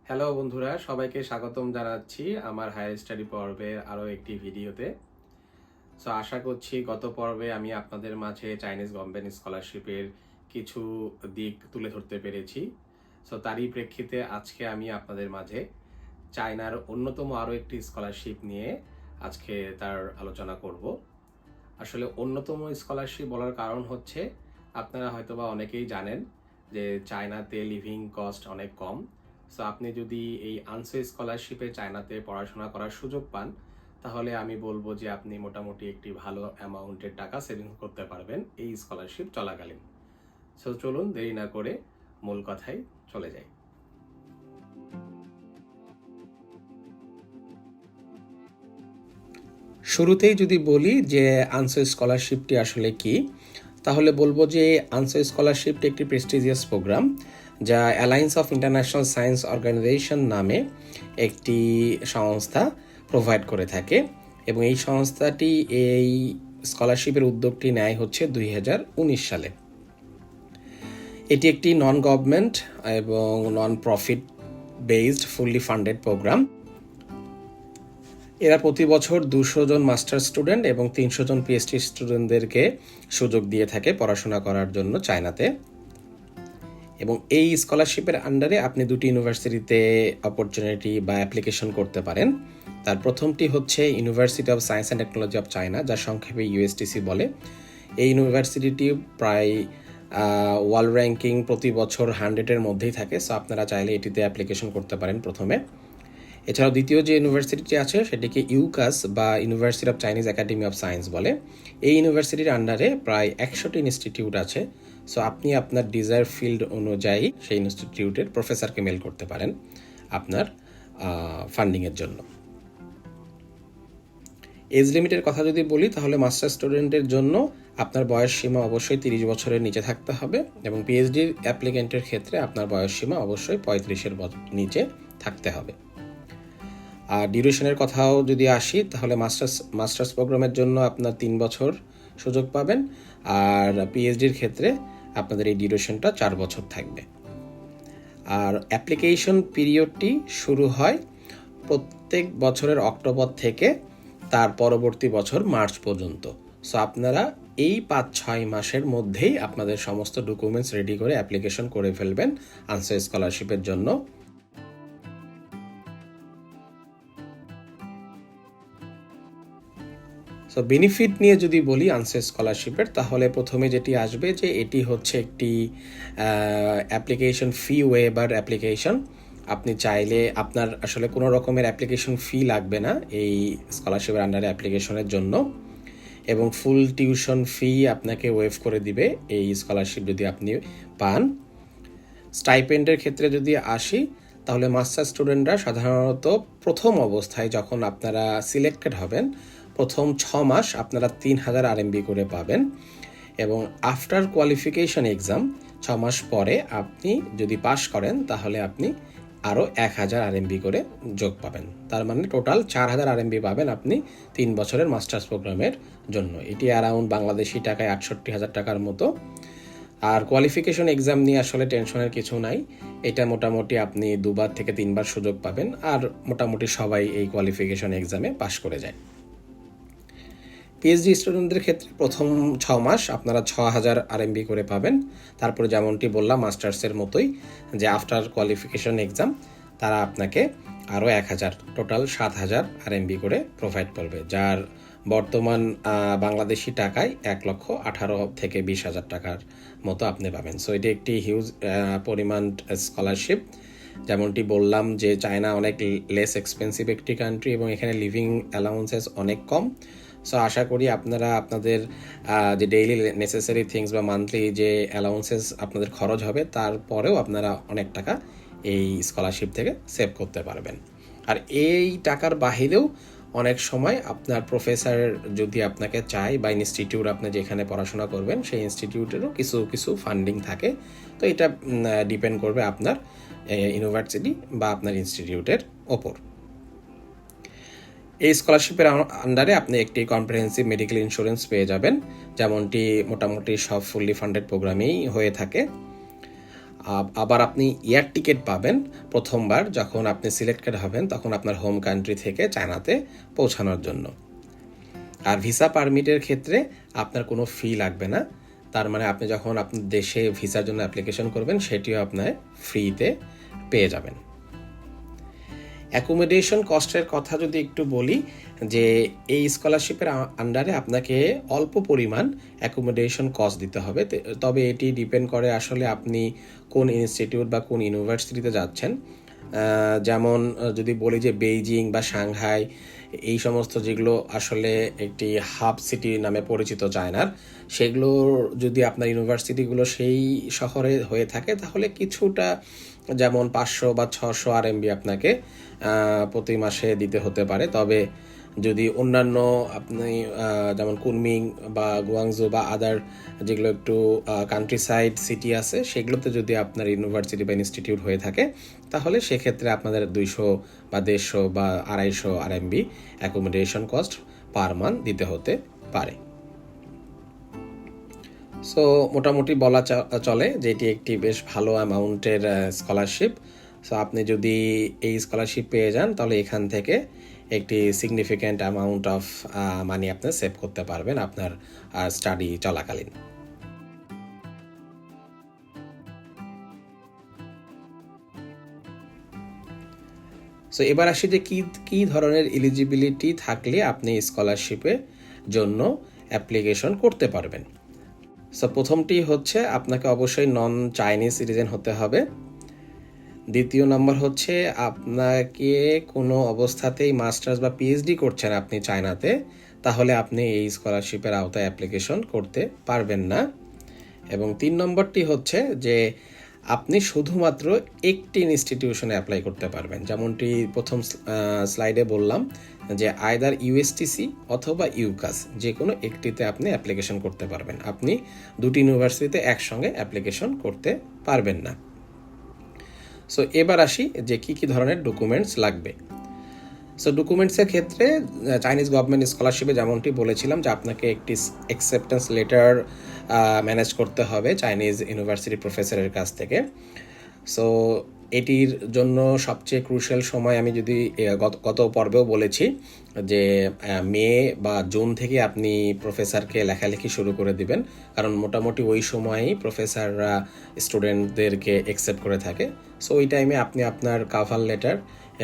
Hello বন্ধুরা, সবাইকে স্বাগতম জানাচ্ছি আমার হায়ার স্টাডি পর্বের আরও একটি ভিডিওতে। আশা করছি গত পর্বে আমি আপনাদের মাঝে চাইনিজ গভর্নমেন্ট স্কলারশিপের কিছু দিক তুলে ধরতে পেরেছি। তারই প্রেক্ষিতে আজকে আমি আপনাদের মাঝে চায়নার অন্যতম আরও একটি স্কলারশিপ নিয়ে আজকে তার আলোচনা করব। আসলে অন্যতম স্কলারশিপ বলার কারণ হচ্ছে, আপনারা হয়তোবা অনেকেই জানেন যে চায়নাতে লিভিং কস্ট অনেক কম। আপনি যদি এই আনসে স্কলারশিপে চায়নাতে পড়াশোনা করার সুযোগ পান, তাহলে আমি বলবো যে আপনি মোটামুটি একটি ভালো অ্যামাউন্টের টাকা সেভিংস করতে পারবেন এই স্কলারশিপ চলাকালীন। চলুন দেরি না করে মূল কথায় চলে যাই। শুরুতেই যদি বলি যে আনসে স্কলারশিপটি আসলে কি, তাহলে বলবো যে আনসে স্কলারশিপটি একটি প্রেস্টিজিয়াস প্রোগ্রাম যা alliance of international science organisation নামে একটি সংস্থা প্রোভাইড করে থাকে, এবং এই সংস্থাটি এই স্কলারশিপের উদ্যোগটি নেয় হচ্ছে 2019 সালে। এটি একটি নন গভর্নমেন্ট এবং non profit based fully funded programme. এরা প্রতি বছর 200 জন মাস্টার স্টুডেন্ট এবং 300 জন পিএইচডি স্টুডেন্টদেরকে সুযোগ দিয়ে থাকে পড়াশোনা করার জন্য চায়নাতে। এবং এই স্কলারশিপের আন্ডারে আপনি দুটি ইউনিভার্সিটিতে অপরচুনিটি বা অ্যাপ্লিকেশন করতে পারেন। তার প্রথমটি হচ্ছে university of science and technology of China, যা সংক্ষেপে ইউএসটিসি বলে। এই ইউনিভার্সিটিটি প্রায় ওয়ার্ল্ড র্যাঙ্কিং প্রতি বছর 100-এর মধ্যেই থাকে। আপনারা চাইলে এটিতে অ্যাপ্লিকেশন করতে পারেন প্রথমে। এছাড়াও দ্বিতীয় যে ইউনিভার্সিটিটি আছে সেটিকে ইউকাস বা university of Chinese academy of science বলে। এই ইউনিভার্সিটির আন্ডারে প্রায় 100টি ইনস্টিটিউট আছে। আপনি আপনার ডিজায়ার ফিল্ড অনুযায়ী সেই ইনস্টিটিউটের প্রফেসরকে মেল করতে পারেন আপনার ফান্ডিংয়ের জন্য। এজ লিমিটের কথা যদি বলি, তাহলে মাস্টার স্টুডেন্টের জন্য আপনার বয়স সীমা অবশ্যই 30 বছরের নিচে থাকতে হবে, এবং পিএইচডি অ্যাপ্লিকেন্টের ক্ষেত্রে আপনার বয়স সীমা অবশ্যই 35-এর নিচে থাকতে হবে। আর ডিউরেশনের কথাও যদি আসি, তাহলে মাস্টার্স প্রোগ্রামের জন্য আপনার 3 বছর সুযোগ পাবেন, আর পিএইচডির ক্ষেত্রে আপনাদের এই ডিউরেশনটা 4 বছর থাকবে। আর অ্যাপ্লিকেশন পিরিয়ডটি শুরু হয় প্রত্যেক বছরের অক্টোবর থেকে তার পরবর্তী বছর মার্চ পর্যন্ত। আপনারা এই 5-6 মাসের মধ্যেই আপনাদের সমস্ত ডকুমেন্টস রেডি করে অ্যাপ্লিকেশন করে ফেলবেন আনসে স্কলারশিপের জন্য। বেনিফিট নিয়ে যদি বলি আনসে স্কলারশিপের, তাহলে প্রথমে যেটি আসবে যে এটি হচ্ছে একটি অ্যাপ্লিকেশন ফি ওয়েভার অ্যাপ্লিকেশন। আপনি চাইলে আপনার আসলে কোনো রকমের অ্যাপ্লিকেশন ফি লাগবে না এই স্কলারশিপের আন্ডারে অ্যাপ্লিকেশনের জন্য, এবং ফুল টিউশন ফি আপনাকে ওয়েভ করে দিবে এই স্কলারশিপ যদি আপনি পান। স্টাইপেন্ডের ক্ষেত্রে যদি আসি, তাহলে মাস্টার স্টুডেন্টরা সাধারণত প্রথম অবস্থায় যখন আপনারা সিলেক্টেড হবেন, প্রথম 6 মাস আপনারা 3000 আরএমবি করে পাবেন, এবং আফটার কোয়ালিফিকেশন এক্সাম 6 মাস পরে আপনি যদি পাস করেন, তাহলে আপনি আরও 1000 আরএমবি করে যোগ পাবেন। তার মানে টোটাল 4000 আরএমবি পাবেন আপনি 3 বছরের মাস্টার্স প্রোগ্রামের জন্য। এটি অ্যারাউন্ড বাংলাদেশি টাকায় 68,000 টাকার মতো। আর কোয়ালিফিকেশন এক্সাম নিয়ে আসলে টেনশনের কিছু নাই। এটা মোটামুটি আপনি 2বার থেকে 3বার সুযোগ পাবেন, আর মোটামুটি সবাই এই কোয়ালিফিকেশন এক্সামে পাশ করে যায়। পিএইচডি স্টুডেন্টদের ক্ষেত্রে প্রথম 6 মাস আপনারা 6000 আরএমবি করে পাবেন। তারপরে যেমনটি বললাম মাস্টার্সের মতোই, যে আফটার কোয়ালিফিকেশন এক্সাম তারা আপনাকে আরও 1000, টোটাল 7000 আরএমবি করে প্রোভাইড করবে, যার বর্তমান বাংলাদেশি টাকায় 1,18,000 থেকে 20,000 টাকার মতো আপনি পাবেন। এটি একটি হিউজ পরিমাণ স্কলারশিপ। যেমনটি বললাম যে চায়না অনেক লেস এক্সপেন্সিভ একটি কান্ট্রি, এবং এখানে লিভিং অ্যালাউন্সেস অনেক কম। আশা করি আপনারা আপনাদের যে ডেইলি নেসেসারি থিংস বা মান্থলি যে অ্যালাউন্সেস আপনাদের খরচ হবে, তারপরেও আপনারা অনেক টাকা এই স্কলারশিপ থেকে সেভ করতে পারবেন। আর এই টাকার বাহিরেও অনেক সময় আপনার প্রফেসর যদি আপনাকে চায়, বা ইনস্টিটিউট আপনি যেখানে পড়াশোনা করবেন সেই ইনস্টিটিউটেরও কিছু কিছু ফান্ডিং থাকে। তো এটা ডিপেন্ড করবে আপনার ইউনিভার্সিটি বা আপনার ইনস্টিটিউটের ওপর। এই স্কলারশিপের আন্ডারে আপনি একটি কম্প্রিহেন্সিভ মেডিকেল ইন্স্যুরেন্স পেয়ে যাবেন, যেমনটি মোটামুটি সব ফুললি ফান্ডেড প্রোগ্রামেই হয়ে থাকে। আবার আপনি এয়ার টিকিট পাবেন প্রথমবার যখন আপনি সিলেক্টেড হবেন, তখন আপনার হোম কান্ট্রি থেকে চায়নাতে পৌঁছানোর জন্য। আর ভিসা পারমিটের ক্ষেত্রে আপনার কোনো ফি লাগবে না। তার মানে আপনি যখন আপনার দেশে ভিসার জন্য অ্যাপ্লিকেশন করবেন সেটিও আপনার ফ্রিতে পেয়ে যাবেন। অ্যাকোমোডেশন কস্টের কথা যদি একটু বলি, যে এই স্কলারশিপের আন্ডারে আপনাকে অল্প পরিমাণ অ্যাকোমোডেশন কস্ট দিতে হবে, তবে এটি ডিপেন্ড করে আসলে আপনি কোন ইনস্টিটিউট বা কোন ইউনিভার্সিটিতে যাচ্ছেন। যেমন যদি বলি যে বেইজিং বা সাংহাই, এই সমস্ত যেগুলো আসলে একটি হাব সিটি নামে পরিচিত চায়নার, সেগুলো যদি আপনার ইউনিভার্সিটিগুলো সেই শহরে হয়ে থাকে তাহলে কিছুটা, যেমন 500 বা 600 RMB আপনাকে প্রতি মাসে দিতে হতে পারে। তবে যদি অন্যান্য আপনি যেমন কুনমিং বা গুয়াংজু বা আদার যেগুলো একটু কান্ট্রি সাইড সিটি আছে, সেগুলোতে যদি আপনার ইউনিভার্সিটি বা ইনস্টিটিউট হয়ে থাকে তাহলে সেক্ষেত্রে আপনাদের 200 বা 150 বা 250 RMB accommodation cost per month দিতে হতে পারে। সো মোটামুটি বলা চলে যে এটি একটি বেশ ভালো অ্যামাউন্টের স্কলারশিপ। সো আপনি যদি এই স্কলারশিপ পেয়ে যান তাহলে এখান থেকে একটি সিগনিফিক্যান্ট অ্যামাউন্ট অফ মানি আপনি সেভ করতে পারবেন আপনার স্টাডি চলাকালীন। সো এবার আসি যে কী ধরনের এলিজিবিলিটি থাকলে আপনি স্কলারশিপের জন্য অ্যাপ্লিকেশন করতে পারবেন। সো প্রথমটি হচ্ছে আপনাকে অবশ্যই নন চাইনিজ সিটিজেন হতে হবে। দ্বিতীয় নম্বর হচ্ছে আপনাকে কোনো অবস্থাতেই মাস্টার্স বা পিএইচডি করছেন আপনি চায়নাতে, তাহলে আপনি এই স্কলারশিপের আওতায় অ্যাপ্লিকেশন করতে পারবেন না। এবং 3 নম্বরটি হচ্ছে যে আপনি শুধুমাত্র একটি ইনস্টিটিউশনে অ্যাপ্লাই করতে পারবেন, যেমনটি প্রথম স্লাইডে বললাম যে আইদার ইউএসটিসি অথবা ইউকাস, যে কোনো একটিতে আপনি অ্যাপ্লিকেশন করতে পারবেন। আপনি দুটি ইউনিভার্সিটিতে একসঙ্গে অ্যাপ্লিকেশন করতে পারবেন না। সো এবার আসি যে কী ধরনের ডকুমেন্টস লাগবে। সো ডকুমেন্টসের ক্ষেত্রে চাইনিজ গভর্নমেন্ট স্কলারশিপে যেমনটি বলেছিলাম যে আপনাকে একটি অ্যাকসেপ্টেন্স লেটার ম্যানেজ করতে হবে চাইনিজ ইউনিভার্সিটি প্রফেসরের কাছ থেকে। সো এটির জন্য সবচেয়ে ক্রুশিয়াল সময়, আমি যদি গত পর্বেও বলেছি যে মে বা জুন থেকে আপনি প্রফেসরকে লেখালেখি শুরু করে দিবেন, কারণ মোটামুটি ওই সময়েই প্রফেসররা স্টুডেন্টদেরকে অ্যাকসেপ্ট করে থাকে। সো ওই টাইমে আপনি আপনার কাভার লেটার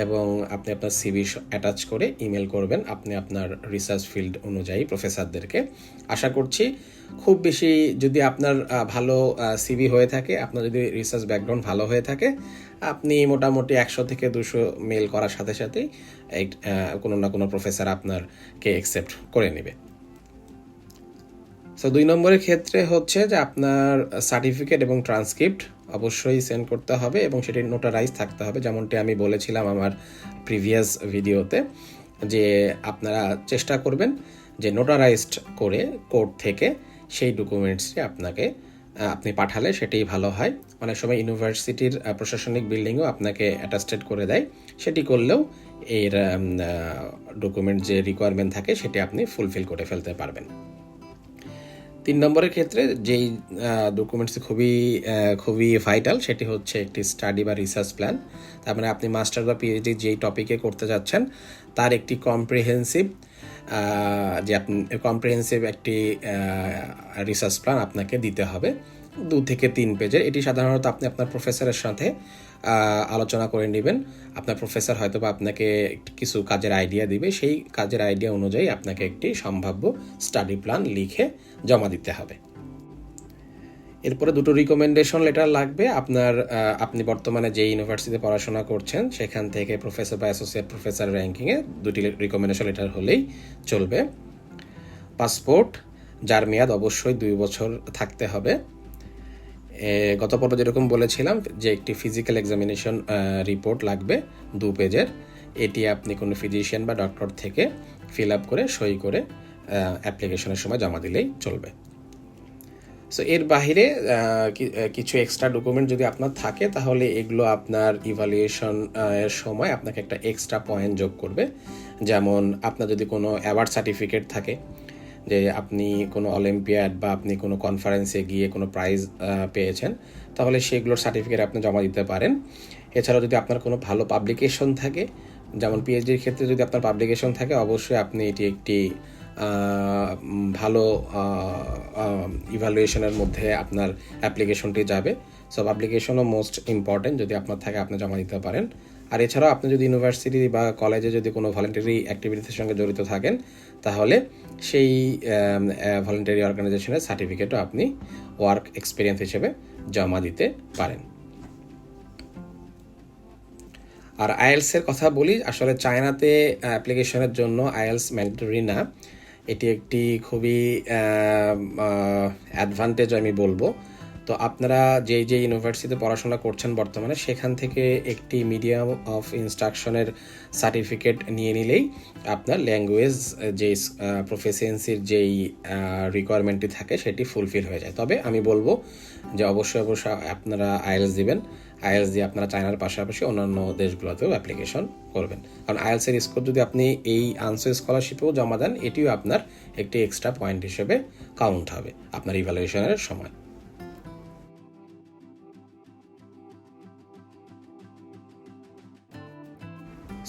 এবং আপনি আপনার সিভি অ্যাটাচ করে ইমেল করবেন আপনি আপনার রিসার্চ ফিল্ড অনুযায়ী প্রফেসরদেরকে। আশা করছি খুব বেশি, যদি আপনার ভালো সিভি হয়ে থাকে, আপনার যদি রিসার্চ ব্যাকগ্রাউন্ড ভালো হয়ে থাকে, আপনি মোটামুটি 100 থেকে 200 মেল করার সাথে সাথেই কোনো না কোনো প্রফেসর আপনারকে অ্যাকসেপ্ট করে নেবে। সো 2 নম্বরের ক্ষেত্রে হচ্ছে যে আপনার সার্টিফিকেট এবং ট্রান্সক্রিপ্ট অবশ্যই সেন্ড করতে হবে এবং সেটি নোটারাইজ থাকতে হবে, যেমনটি আমি বলেছিলাম আমার প্রিভিয়াস ভিডিওতে, যে আপনারা চেষ্টা করবেন যে নোটারাইজড করে কোর্ট থেকে সেই ডকুমেন্টসটি আপনি পাঠালে সেটাই ভালো হয়। অনেক সময় ইউনিভার্সিটির প্রশাসনিক বিল্ডিংও আপনাকে অ্যাটাস্টেড করে দেয়, সেটি করলেও এর ডকুমেন্ট যে রিকোয়ারমেন্ট থাকে সেটি আপনি ফুলফিল করে ফেলতে পারবেন। 3 নম্বরের ক্ষেত্রে যেই ডকুমেন্টস খুবই ভাইটাল, সেটি হচ্ছে একটি স্টাডি বা রিসার্চ প্ল্যান। তার মানে আপনি মাস্টার বা পিএইচডি যেই টপিকে করতে যাচ্ছেন তার একটি কম্প্রিহেন্সিভ একটি রিসার্চ প্ল্যান আপনাকে দিতে হবে 2 থেকে 3 পেজের। এটি সাধারণত আপনি আপনার প্রফেসরের সাথে আলোচনা করে নেবেন। আপনার প্রফেসর হয়তো বা আপনাকে কিছু কাজের আইডিয়া দিবে, সেই কাজের আইডিয়া অনুযায়ী আপনাকে একটি সম্ভাব্য স্টাডি প্ল্যান লিখে জমা দিতে হবে। এরপরে 2টো রিকমেন্ডেশন লেটার লাগবে। আপনি বর্তমানে যে ইউনিভার্সিটিতে পড়াশোনা করছেন সেখান থেকে প্রফেসর বা অ্যাসোসিয়েট প্রফেসর র্যাঙ্কিংয়ে 2টি রিকমেন্ডেশন লেটার হলেই চলবে। পাসপোর্ট, যার মেয়াদ অবশ্যই 2 বছর থাকতে হবে। গত পর্বে যেরকম বলেছিলাম যে একটি ফিজিক্যাল এক্সামিনেশন রিপোর্ট লাগবে 2 পেজের। এটি আপনি কোনো ফিজিশিয়ান বা ডক্টর থেকে ফিল আপ করে সই করে অ্যাপ্লিকেশনের সময় জমা দিলেই চলবে। সো এর বাহিরে কিছু এক্সট্রা ডকুমেন্ট যদি আপনার থাকে তাহলে এগুলো আপনার ইভ্যালুয়েশন এর সময় আপনাকে একটা এক্সট্রা পয়েন্ট যোগ করবে। যেমন আপনার যদি কোনো অ্যাওয়ার্ড সার্টিফিকেট থাকে, যে আপনি কোনো অলিম্পিয়াড বা আপনি কোনো কনফারেন্সে গিয়ে কোনো প্রাইজ পেয়েছেন, তাহলে সেগুলোর সার্টিফিকেট আপনি জমা দিতে পারেন। এছাড়াও যদি আপনার কোনো ভালো পাবলিকেশন থাকে, যেমন পিএইচডির ক্ষেত্রে যদি আপনার পাবলিকেশন থাকে, অবশ্যই আপনি এটি একটি ভালো ইভ্যালুয়েশনের মধ্যে আপনার অ্যাপ্লিকেশনটি যাবে। সো পাবলিকেশনও মোস্ট ইম্পর্টেন্ট, যদি আপনার থাকে আপনি জমা দিতে পারেন। আর এছাড়াও আপনি যদি ইউনিভার্সিটি বা কলেজে যদি কোনো ভলেন্টারি অ্যাক্টিভিটিসের সঙ্গে জড়িত থাকেন, তাহলে সেই ভলেন্টারি অর্গানাইজেশনের সার্টিফিকেটও আপনি ওয়ার্ক এক্সপিরিয়েন্স হিসেবে জমা দিতে পারেন। আর আইএলসের কথা বলি, আসলে চায়নাতে অ্যাপ্লিকেশনের জন্য আইএলস ম্যান্ডেটরি না। এটি একটি খুবই অ্যাডভান্টেজ আমি বলবো। তো আপনারা যেই ইউনিভার্সিটিতে পড়াশোনা করছেন বর্তমানে, সেখান থেকে একটি মিডিয়াম অফ ইনস্ট্রাকশনের সার্টিফিকেট নিয়ে নিলেই আপনার ল্যাঙ্গুয়েজ যেই প্রফিসিয়েন্সির যেই রিকোয়ারমেন্টটি থাকে সেটি ফুলফিল হয়ে যায়। তবে আমি বলবো যে অবশ্যই আপনারা আইএলস দিবেন। আইএলস দিয়ে আপনারা চায়নার পাশাপাশি অন্যান্য দেশগুলোতেও অ্যাপ্লিকেশন করবেন, কারণ আইএলসের স্কোর যদি আপনি এই আনসার স্কলারশিপেও জমা দেন, এটিও আপনার একটি এক্সট্রা পয়েন্ট হিসেবে কাউন্ট হবে আপনার ইভ্যালুয়েশনের সময়।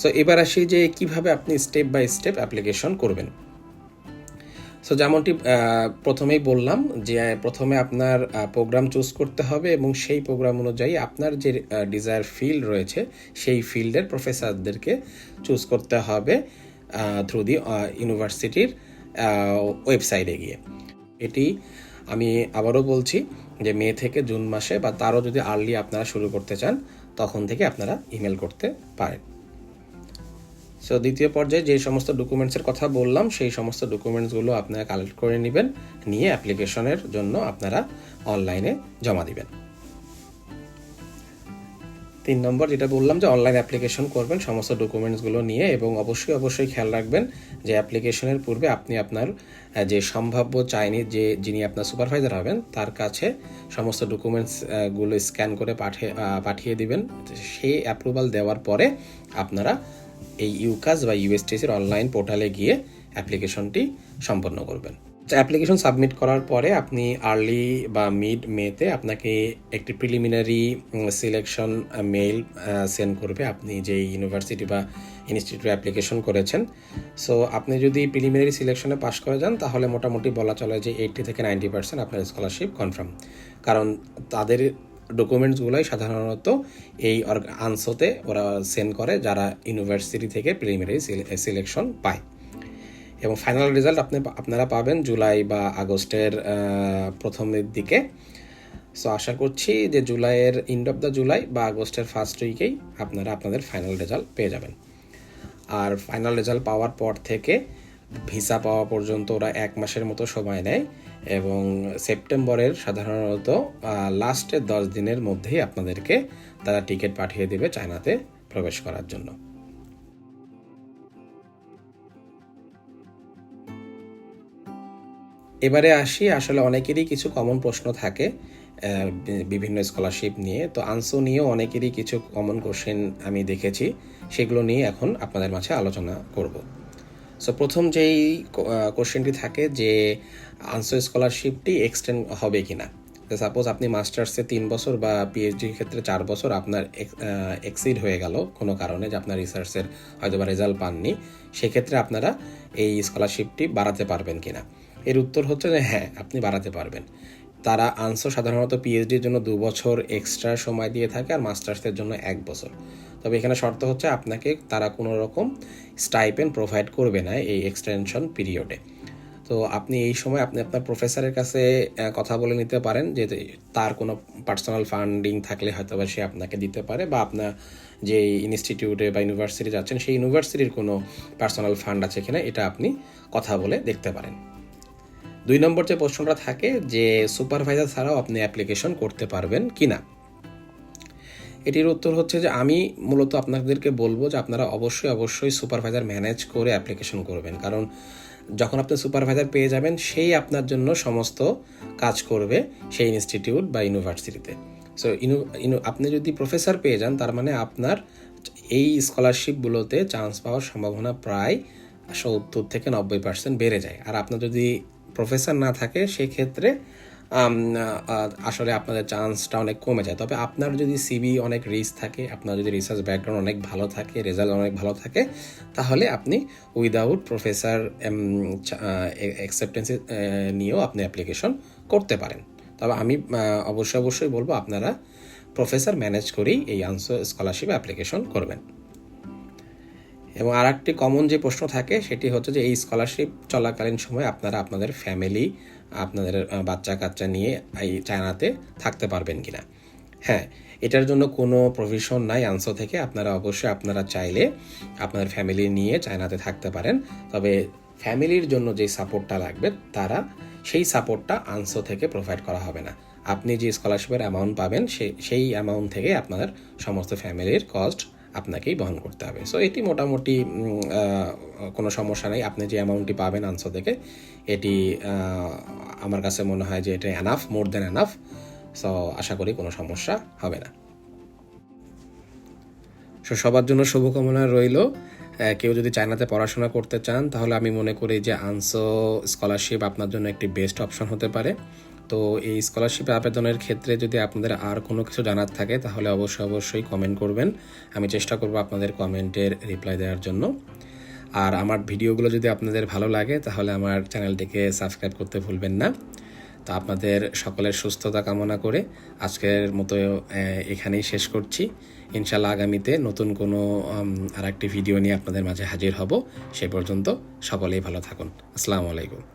সো এবার আসি যে কিভাবে আপনি স্টেপ বাই স্টেপ অ্যাপ্লিকেশন করবেন। সো যেমনটি প্রথমেই বললাম যে প্রথমে আপনার প্রোগ্রাম চুজ করতে হবে এবং সেই প্রোগ্রাম অনুযায়ী আপনার যে ডিজায়ার ফিল্ড রয়েছে সেই ফিল্ডের প্রফেসরদেরকে চুজ করতে হবে থ্রু দি ইউনিভার্সিটির ওয়েবসাইটে গিয়ে। এটি আমি আবারও বলছি যে মে থেকে জুন মাসে বা তারও যদি আর্লি আপনারা শুরু করতে চান, তখন থেকে আপনারা ইমেল করতে পারেন। সো দ্বিতীয় পর্যায়ে যে সমস্ত ডকুমেন্টসের কথা বললাম, সেই সমস্ত ডকুমেন্টসগুলো আপনারা কালেক্ট করে নেবেন, নিয়ে অ্যাপ্লিকেশনের জন্য আপনারা অনলাইনে জমা দিবেন। 3 নম্বর যেটা বললাম যে অনলাইন অ্যাপ্লিকেশন করবেন সমস্ত ডকুমেন্টসগুলো নিয়ে, এবং অবশ্যই খেয়াল রাখবেন যে অ্যাপ্লিকেশনের পূর্বে আপনি আপনার যে সম্ভাব্য চাইনিজ যিনি আপনার সুপারভাইজার হবেন তার কাছে সমস্ত ডকুমেন্টসগুলো স্ক্যান করে পাঠিয়ে দিবেন। সেই অ্যাপ্রুভাল দেওয়ার পরে আপনারা এই ইউকাস বা ইউএসটিসির অনলাইন পোর্টালে গিয়ে অ্যাপ্লিকেশনটি সম্পন্ন করবেন। অ্যাপ্লিকেশন সাবমিট করার পরে আপনি আর্লি বা মিড মেতে আপনাকে একটি প্রিলিমিনারি সিলেকশন মেইল সেন্ড করবে আপনি যে ইউনিভার্সিটি বা ইনস্টিটিউটে অ্যাপ্লিকেশন করেছেন। সো আপনি যদি প্রিলিমিনারি সিলেকশনে পাস করে যান, তাহলে মোটামুটি বলা চলে যে 80 থেকে 90% আপনার স্কলারশিপ কনফার্ম, কারণ তাদের ডকুমেন্টসগুলোই সাধারণত এই আনসোতে ওরা সেন্ড করে যারা ইউনিভার্সিটি থেকে প্রিলিমিনারি সিলেকশন পায়। এবং ফাইনাল রেজাল্ট আপনারা পাবেন জুলাই বা আগস্টের প্রথমের দিকে। সো আশা করছি যে জুলাইয়ের এন্ড অফ দ্য জুলাই বা আগস্টের ফার্স্ট উইকেই আপনারা আপনাদের ফাইনাল রেজাল্ট পেয়ে যাবেন। আর ফাইনাল রেজাল্ট পাওয়ার পর থেকে ভিসা পাওয়া পর্যন্ত ওরা 1 মাসের মতো সময় নেয়, এবং সেপ্টেম্বরের সাধারণত লাস্টের 10 দিনের মধ্যেই আপনাদেরকে তারা টিকিট পাঠিয়ে দেবে চায়নাতে প্রবেশ করার জন্য। এবারে আসি, আসলে অনেকেরই কিছু কমন প্রশ্ন থাকে বিভিন্ন স্কলারশিপ নিয়ে। তো আনসো নিয়েও অনেকেরই কিছু কমন কোশ্চেন আমি দেখেছি, সেগুলো নিয়ে এখন আপনাদের মাঝে আলোচনা করব। সো প্রথম যেই কোশ্চেনটি থাকে যে আনসো স্কলারশিপটি এক্সটেন্ড হবে কিনা। সাপোজ আপনি মাস্টার্সে 3 বছর বা পিএইচডির ক্ষেত্রে 4 বছর আপনার এক্সিড হয়ে গেল কোনো কারণে, যে আপনার রিসার্চের হয়তো বা রেজাল্ট পাননি, সেক্ষেত্রে আপনারা এই স্কলারশিপটি বাড়াতে পারবেন কিনা। এর উত্তর হচ্ছে যে হ্যাঁ, আপনি বাড়াতে পারবেন। তারা আনসো সাধারণত পিএইচডির জন্য 2 বছর এক্সট্রা সময় দিয়ে থাকে, আর মাস্টার্সের জন্য 1 বছর। তবে এখানে শর্ত হচ্ছে আপনাকে তারা কোনো রকম স্টাইপেন্ড প্রোভাইড করবে না এই এক্সটেনশন পিরিয়ডে। তো আপনি এই সময় আপনি আপনার প্রফেসরের কাছে কথা বলে নিতে পারেন যে তার কোনো পার্সোনাল ফান্ডিং থাকলে হয়তো বা সে আপনাকে দিতে পারে, বা আপনার যে ইনস্টিটিউটে বা ইউনিভার্সিটি যাচ্ছেন সেই ইউনিভার্সিটির কোনো পার্সোনাল ফান্ড আছে কিনা, এটা আপনি কথা বলে দেখতে পারেন। 2 নম্বর যে প্রশ্নটা থাকে যে সুপারভাইজার ছাড়াও আপনি অ্যাপ্লিকেশন করতে পারবেন কিনা। এটির উত্তর হচ্ছে যে আমি মূলত আপনাদেরকে বলবো যে আপনারা অবশ্যই সুপারভাইজার ম্যানেজ করে অ্যাপ্লিকেশন করবেন, কারণ যখন আপনি সুপারভাইজার পেয়ে যাবেন সেই আপনার জন্য সমস্ত কাজ করবে সেই ইনস্টিটিউট বা ইউনিভার্সিটিতে। সো আপনি যদি প্রফেসর পেয়ে যান, তার মানে আপনার এই স্কলারশিপগুলোতে চান্স পাওয়ার সম্ভাবনা প্রায় 70 থেকে 90% বেড়ে যায়। আর আপনার যদি প্রফেসর না থাকে, সেক্ষেত্রে আসলে আপনাদের চান্সটা অনেক কমে যায়। তবে আপনার যদি সিভি অনেক রিচ থাকে, আপনার যদি রিসার্চ ব্যাকগ্রাউন্ড অনেক ভালো থাকে, রেজাল্ট অনেক ভালো থাকে, তাহলে আপনি উইদাউট প্রফেসর অ্যাকসেপ্টেন্সি নিয়েও আপনি অ্যাপ্লিকেশন করতে পারেন। তবে আমি অবশ্যই বলবো আপনারা প্রফেসর ম্যানেজ করেই এই আনসার স্কলারশিপে অ্যাপ্লিকেশন করবেন। এবং আর একটি কমন যে প্রশ্ন থাকে সেটি হচ্ছে যে এই স্কলারশিপ চলাকালীন সময় আপনারা আপনাদের ফ্যামিলি, আপনাদের বাচ্চা কাচ্চা নিয়ে এই চায়নাতে থাকতে পারবেন কিনা। হ্যাঁ, এটার জন্য কোনো প্রভিশন নাই আনসো থেকে। আপনারা চাইলে আপনার ফ্যামিলি নিয়ে চায়নাতে থাকতে পারেন। তবে ফ্যামিলির জন্য যে সাপোর্টটা লাগবে সেই সাপোর্টটা আনসো থেকে প্রোভাইড করা হবে না। আপনি যে স্কলারশিপের অ্যামাউন্ট পাবেন সেই অ্যামাউন্ট থেকে আপনার সমস্ত ফ্যামিলির কস্ট আপনাকেই বহন করতে হবে। সো এটি মোটামুটি কোনো সমস্যা নেই। আপনি যে অ্যামাউন্টটি পাবেন আনসো থেকে, এটি আমার কাছে মনে হয় যে এটা এনাফ, মোর দেন এনাফ। সো আশা করি কোনো সমস্যা হবে না। সো সবার জন্য শুভকামনা রইল। কেউ যদি চায়নাতে পড়াশোনা করতে চান তাহলে আমি মনে করি যে আনসো স্কলারশিপ আপনার জন্য একটি বেস্ট অপশন হতে পারে। তো এই স্কলারশিপে আবেদনের ক্ষেত্রে যদি আপনাদের আর কোনো কিছু জানার থাকে তাহলে অবশ্যই কমেন্ট করবেন। আমি চেষ্টা করব আপনাদের কমেন্টের রিপ্লাই দেওয়ার জন্য। আর আমার ভিডিওগুলো যদি আপনাদের ভালো লাগে তাহলে আমার চ্যানেলটিকে সাবস্ক্রাইব করতে ভুলবেন না। তো আপনাদের সকলের সুস্থতা কামনা করে আজকের মতো এখানেই শেষ করছি। ইনশাল্লাহ আগামীতে নতুন কোনো আর একটি ভিডিও নিয়ে আপনাদের মাঝে হাজির হব। সে পর্যন্ত সকলেই ভালো থাকুন। আসসালামু আলাইকুম।